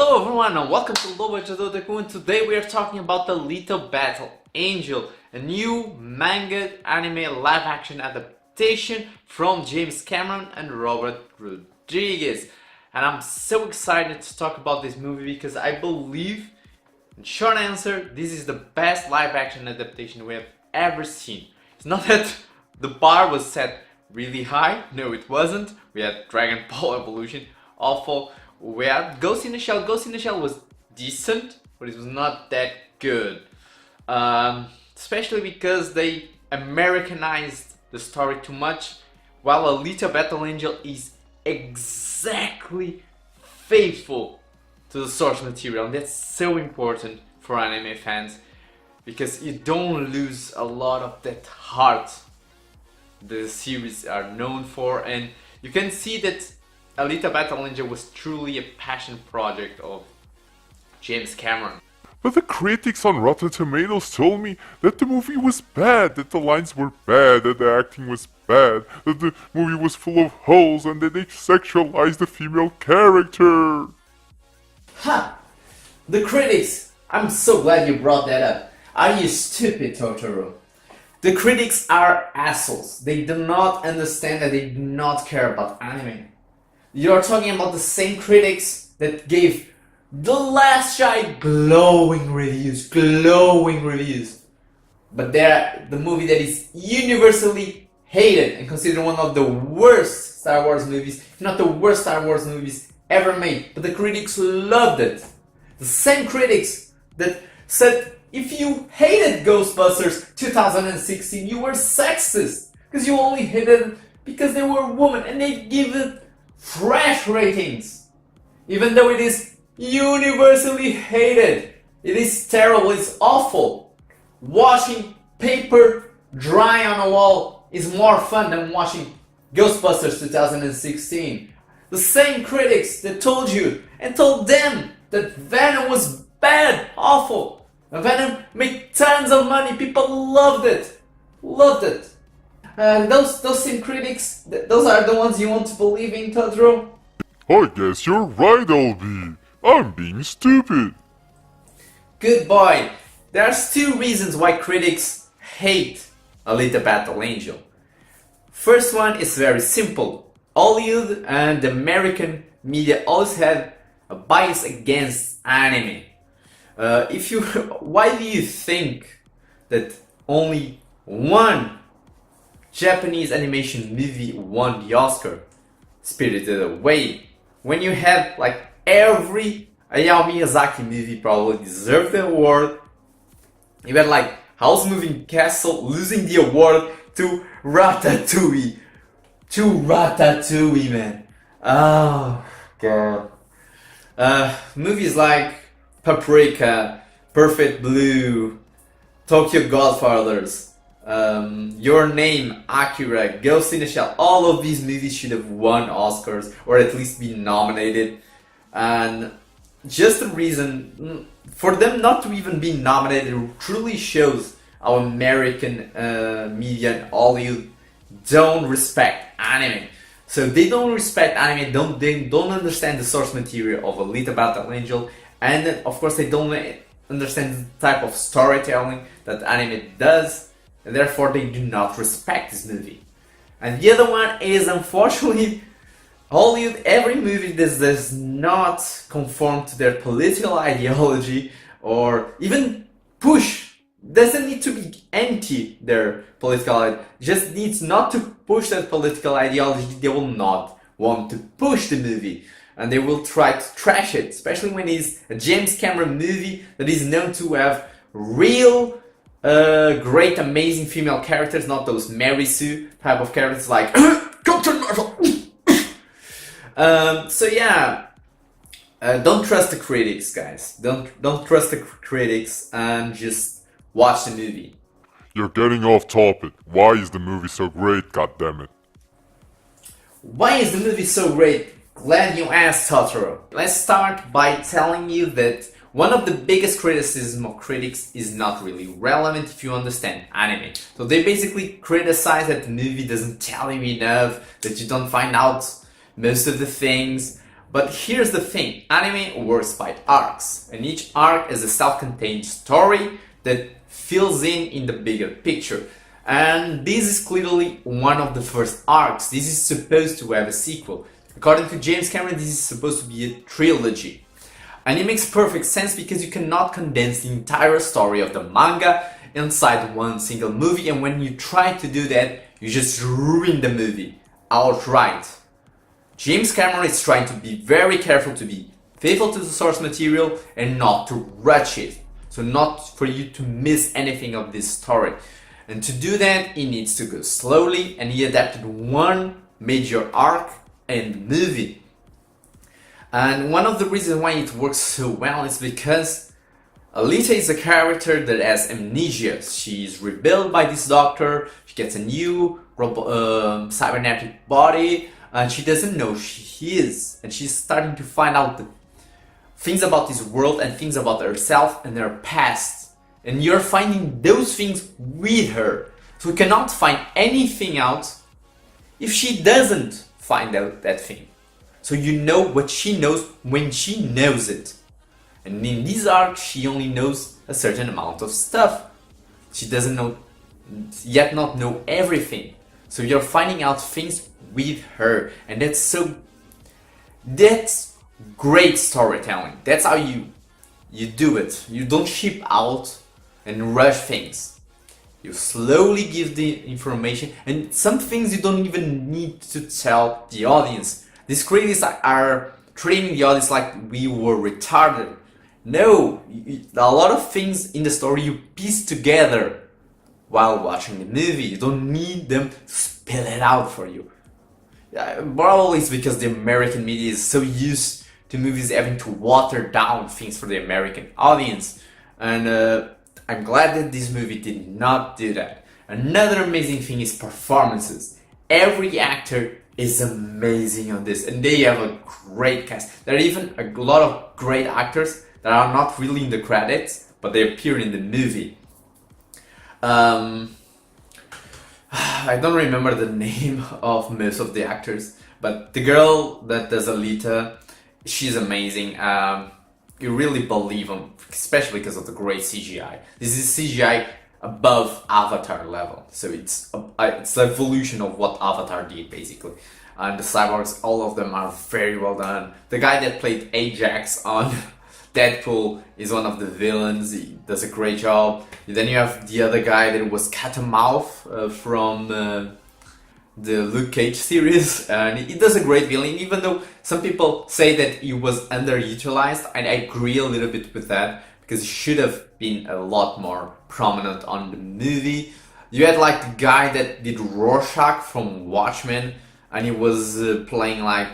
Hello everyone and welcome to Overwatch, and today we are talking about the Alita Battle Angel, a new manga anime live action adaptation from James Cameron and Robert Rodriguez. And I'm so excited to talk about this movie because I believe, in short answer, this is the best live action adaptation we have ever seen. It's not that the bar was set really high, no it wasn't. We had Dragon Ball Evolution, awful. We had Ghost in the Shell. Ghost in the Shell was decent, but it was not that good. Especially because they Americanized the story too much, while Alita Battle Angel is exactly faithful to the source material. And that's so important for anime fans, because you don't lose a lot of that heart the series are known for, and you can see that Alita Battle Angel was truly a passion project of James Cameron. But the critics on Rotten Tomatoes told me that the movie was bad, that the lines were bad, that the acting was bad, that the movie was full of holes, and that they sexualized the female character. Ha! The critics! I'm so glad you brought that up. Are you stupid, Totoro? The critics are assholes. They do not understand that they do not care about anime. You're talking about the same critics that gave The Last Shy glowing reviews. But they're the movie that is universally hated and considered one of the worst Star Wars movies, if not the worst Star Wars movies ever made. But the critics loved it. The same critics that said if you hated Ghostbusters 2016, you were sexist, because you only hated it because they were women, and they give it fresh ratings, even though it is universally hated. It is terrible, it's awful. Watching paper dry on a wall is more fun than watching Ghostbusters 2016. The same critics that told you and told them that Venom was bad, awful. Venom made tons of money, people loved it. Those same critics, those are the ones you want to believe in, Totoro? I guess you're right, LB. I'm being stupid. Good boy. There's two reasons why critics hate Alita Battle Angel. First one is very simple. Hollywood and the American media always have a bias against anime. Why do you think that only one Japanese animation movie won the Oscar, Spirited Away, when you have like every Hayao Miyazaki movie probably deserved the award? You had like House Moving Castle losing the award to Ratatouille. Man. Oh god. Movies like Paprika, Perfect Blue, Tokyo Godfathers, Your Name, Akira, Ghost in the Shell, all of these movies should have won Oscars, or at least been nominated. And just the reason for them not to even be nominated truly shows how American media and Hollywood don't respect anime. So they don't respect anime, they don't understand the source material of Alita Battle Angel, and of course they don't understand the type of storytelling that anime does, and therefore they do not respect this movie. And the other one is, unfortunately, Hollywood, every movie that does not conform to their political ideology or even doesn't need to be anti their political ideology, just needs not to push that political ideology, they will not want to push the movie. And they will try to trash it, especially when it's a James Cameron movie that is known to have real, great, amazing female characters, not those Mary Sue type of characters like Captain Marvel. So yeah, don't trust the critics, guys. Don't trust the critics and just watch the movie. You're getting off topic. Why is the movie so great, goddammit? Why is the movie so great? Glad you asked, Totoro. Let's start by telling you that one of the biggest criticisms of critics is not really relevant if you understand anime. So they basically criticize that the movie doesn't tell you enough, that you don't find out most of the things, But here's the thing, anime works by arcs, and each arc is a self-contained story that fills in the bigger picture. And this is clearly one of the first arcs. This is supposed to have a sequel. According to James Cameron, this is supposed to be a trilogy. And it makes perfect sense because you cannot condense the entire story of the manga inside one single movie, and when you try to do that, you just ruin the movie outright. James Cameron is trying to be very careful to be faithful to the source material and not to rush it. So not for you to miss anything of this story. And to do that, he needs to go slowly, and he adapted one major arc in the movie. And one of the reasons why it works so well is because Alita is a character that has amnesia. She's rebuilt by this doctor, she gets a new cybernetic body, and she doesn't know who she is. And she's starting to find out the things about this world and things about herself and her past. And you're finding those things with her. So you cannot find anything out if she doesn't find out that thing. So you know what she knows when she knows it. And in this arc, she only knows a certain amount of stuff. She doesn't not know everything. So you're finding out things with her. And that's great storytelling. That's how you do it. You don't ship out and rush things. You slowly give the information, and some things you don't even need to tell the audience. These critics are treating the audience like we were retarded. No, a lot of things in the story you piece together while watching the movie. You don't need them to spell it out for you. Probably it's because the American media is so used to movies having to water down things for the American audience. And I'm glad that this movie did not do that. Another amazing thing is performances. Every actor is amazing on this, and they have a great cast. There are even a lot of great actors that are not really in the credits, but they appear in the movie. I don't remember the name of most of the actors, but the girl that does Alita, she's amazing. You really believe them, especially because of the great CGI. This is CGI above Avatar level, so it's the evolution of what Avatar did, basically. And the cyborgs, all of them are very well done. The guy that played Ajax on Deadpool is one of the villains. He does a great job. Then you have the other guy that was Cat and Mouth from the Luke Cage series, and he does a great villain, even though some people say that he was underutilized, and I agree a little bit with that, because he should have been a lot more prominent on the movie. You had like the guy that did Rorschach from Watchmen, and he was playing like,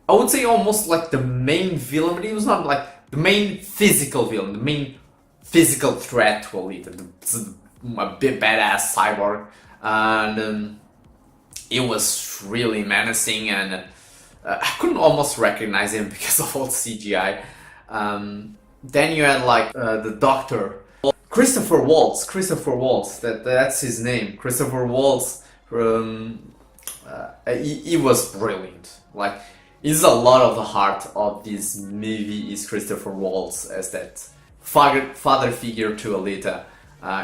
I would say almost like the main villain, but he was not like the main physical villain, the main physical threat to Alita, a bit badass cyborg, and it was really menacing, and I couldn't almost recognize him because of all the CGI. Then you had like the doctor, Christopher Waltz, that's his name, Christopher Waltz. He was brilliant. Like, he's a lot of the heart of this movie is Christopher Waltz as that father figure to Alita.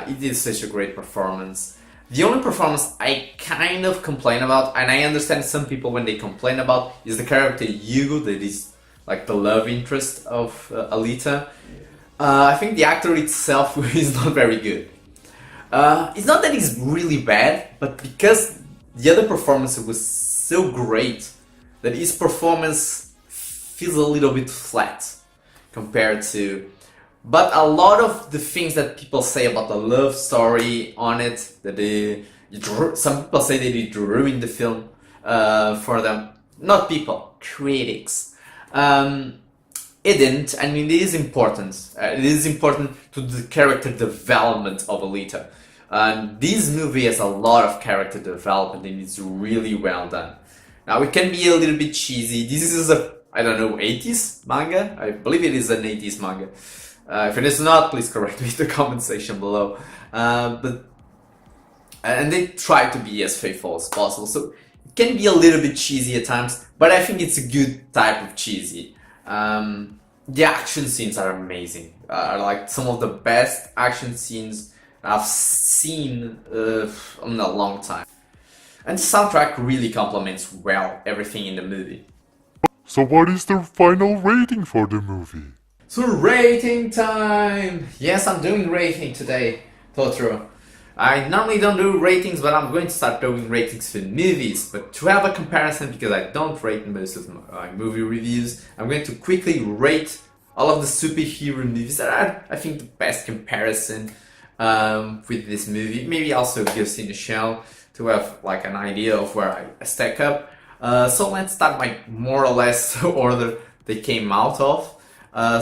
He did such a great performance. The only performance I kind of complain about, and I understand some people when they complain about, is the character Hugo, that is like the love interest of Alita. I think the actor itself is not very good. It's not that he's really bad, but because the other performance was so great that his performance feels a little bit flat compared to. But a lot of the things that people say about the love story on it, that some people say that it ruined the film for them. Not people, critics. It didn't. I mean, it is important. It is important to the character development of Alita. And this movie has a lot of character development, and it's really well done. Now, it can be a little bit cheesy. This is a, I don't know, 80s manga? I believe it is an 80s manga. If it is not, please correct me in the comment section below. And they try to be as faithful as possible. So can be a little bit cheesy at times, but I think it's a good type of cheesy. The action scenes are amazing. Are like some of the best action scenes I've seen in a long time. And the soundtrack really complements well everything in the movie. So what is the final rating for the movie? So rating time! Yes, I'm doing rating today, Totoro. I normally don't do ratings, but I'm going to start doing ratings for movies. But to have a comparison, because I don't rate most of my movie reviews, I'm going to quickly rate all of the superhero movies that are, I think, the best comparison with this movie. Maybe also Ghost in the Shell to have like an idea of where I stack up. So let's start by more or less order they came out of.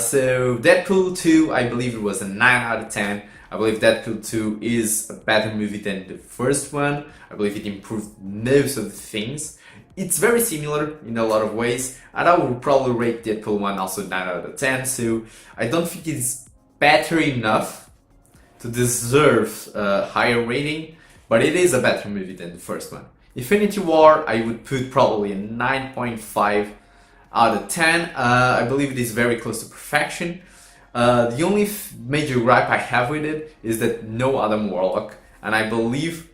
So Deadpool 2, I believe it was a 9 out of 10. I believe Deadpool 2 is a better movie than the first one. I believe it improved most of the things. It's very similar in a lot of ways, and I would probably rate Deadpool 1 also 9 out of 10, so I don't think it's better enough to deserve a higher rating, but it is a better movie than the first one. Infinity War, I would put probably a 9.5 out of 10. I believe it is very close to perfection. The only major gripe I have with it is that no Adam Warlock, and I believe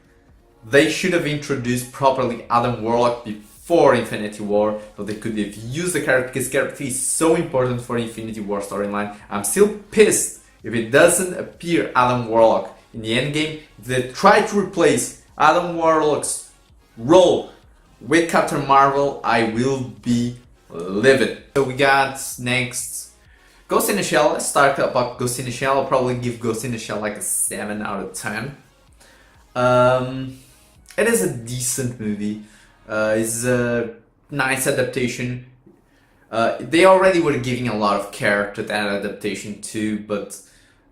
they should have introduced properly Adam Warlock before Infinity War, so they could have used the character, because character is so important for Infinity War storyline. I'm still pissed if it doesn't appear Adam Warlock in the endgame. If they try to replace Adam Warlock's role with Captain Marvel, I will be livid. So we got next Ghost in the Shell. Let's start about Ghost in the Shell. I'll probably give Ghost in the Shell like a 7 out of 10. It is a decent movie. It's a nice adaptation. They already were giving a lot of care to that adaptation too, but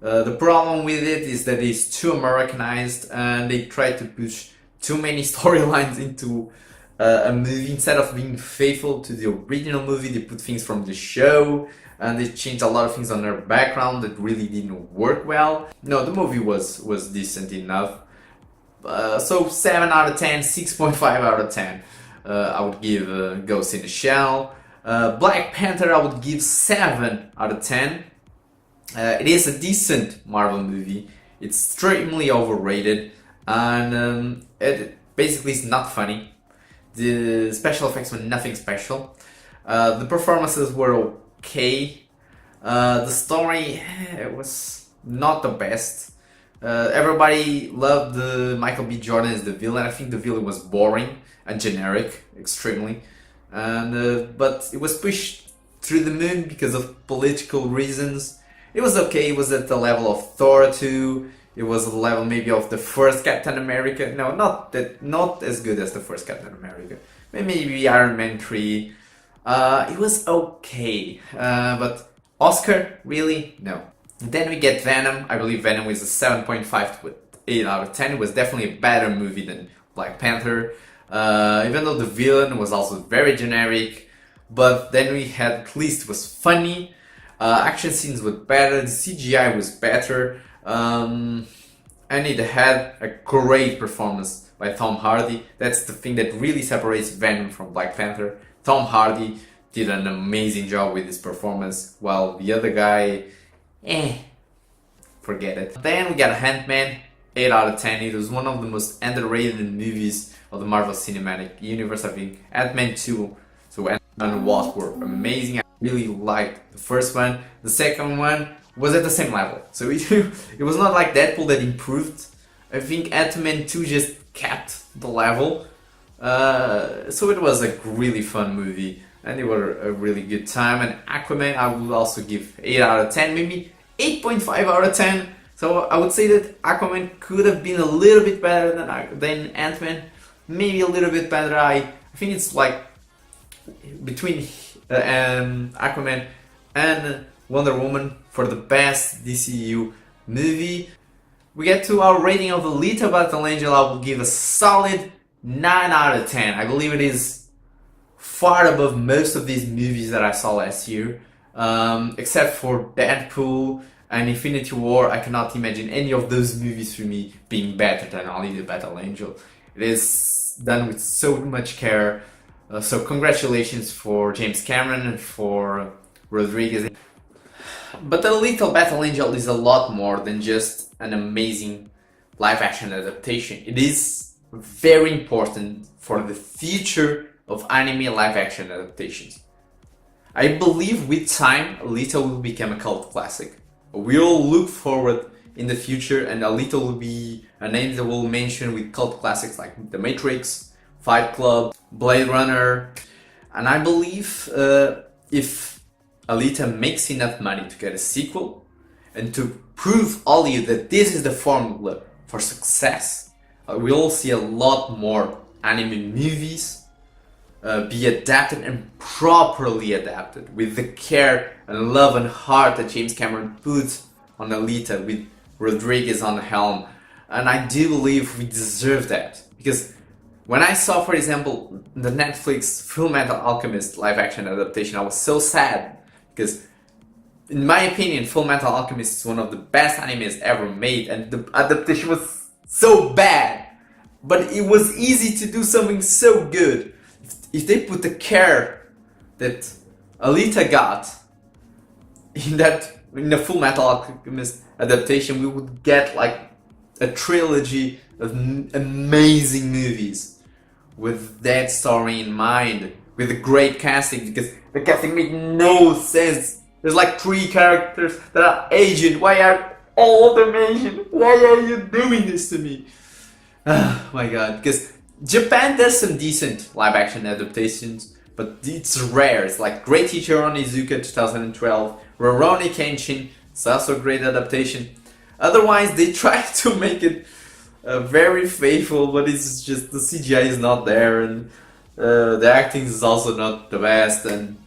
the problem with it is that it's too Americanized and they try to push too many storylines into a movie. Instead of being faithful to the original movie, they put things from the show and they changed a lot of things on their background that really didn't work well. No, the movie was decent enough. So 7 out of 10, 6.5 out of 10. I would give Ghost in the Shell. Black Panther, I would give 7 out of 10. It is a decent Marvel movie. It's extremely overrated, and it basically is not funny. The special effects were nothing special. The performances were okay. The story was not the best. Everybody loved Michael B. Jordan as the villain. I think the villain was boring and generic, extremely. And but it was pushed through the moon because of political reasons. It was okay. It was at the level of Thor 2. It was the level maybe of the first Captain America. No, not as good as the first Captain America. Maybe Iron Man 3. It was okay, but Oscar, really? No. Then we get Venom. I believe Venom is a 7.5 with 8 out of 10. It was definitely a better movie than Black Panther. Even though the villain was also very generic, but then we had, at least it was funny. Action scenes were better, the CGI was better, and it had a great performance by Tom Hardy. That's the thing that really separates Venom from Black Panther. Tom Hardy did an amazing job with his performance, while the other guy, forget it. Then we got Ant-Man, 8 out of 10. It was one of the most underrated movies of the Marvel Cinematic Universe. I think Ant-Man 2, so Ant-Man and Wasp were amazing. I really liked the first one. The second one was at the same level. So it was not like Deadpool that improved. I think Ant-Man 2 just kept the level. So it was a really fun movie and it was a really good time. And Aquaman, I would also give 8 out of 10, maybe 8.5 out of 10. So I would say that Aquaman could have been a little bit better than Ant-Man. Maybe a little bit better. I think it's like between Aquaman and Wonder Woman for the best DCU movie. We get to our rating of Alita Battle Angel. I will give a solid 9 out of 10. I believe it is far above most of these movies that I saw last year. Except for Deadpool and Infinity War, I cannot imagine any of those movies for me being better than Alita Battle Angel. It is it's done with so much care. So congratulations for James Cameron and for Rodriguez. But the Little Battle Angel is a lot more than just an amazing live-action adaptation. It is very important for the future of anime live-action adaptations. I believe with time, Alita will become a cult classic. We'll look forward in the future, and Alita will be a name that we'll mention with cult classics like The Matrix, Fight Club, Blade Runner. And I believe if Alita makes enough money to get a sequel and to prove all you that this is the formula for success, we'll see a lot more anime movies be adapted and properly adapted with the care and love and heart that James Cameron puts on Alita with Rodriguez on the helm. And I do believe we deserve that, because when I saw, for example, the Netflix Fullmetal Alchemist live action adaptation, I was so sad, because in my opinion Fullmetal Alchemist is one of the best animes ever made, and the adaptation was so bad, but it was easy to do something so good. If they put the care that Alita got in the Fullmetal Alchemist adaptation, we would get like a trilogy of amazing movies with that story in mind, with a great casting, because the casting made no sense. There's like 3 characters that are Asian. Why are all of them Asian? Why are you doing this to me? Oh my god, because Japan does some decent live action adaptations, but it's rare. It's like Great Teacher Onizuka 2012, Rurouni Kenshin, it's also a great adaptation. Otherwise, they try to make it very faithful, but it's just the CGI is not there, and the acting is also not the best, and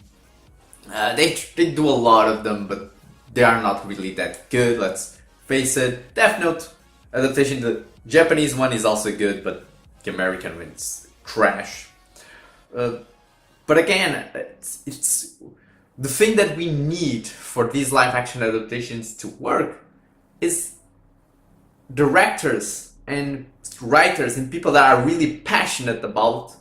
they do a lot of them, but they are not really that good, let's face it. Death Note adaptation, the Japanese one is also good, but the American one is trash. But again, it's the thing that we need for these live action adaptations to work is directors and writers and people that are really passionate about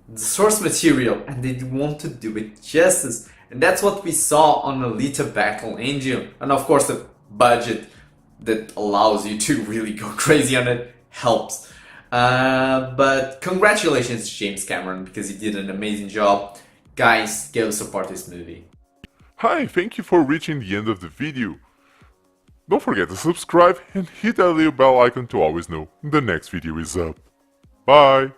the source material, and they want to do it justice. And that's what we saw on Alita Battle Angel. And of course the budget that allows you to really go crazy on it helps. But congratulations to James Cameron, because he did an amazing job. Guys, go support this movie. Hi, thank you for reaching the end of the video. Don't forget to subscribe and hit that little bell icon to always know the next video is up. Bye!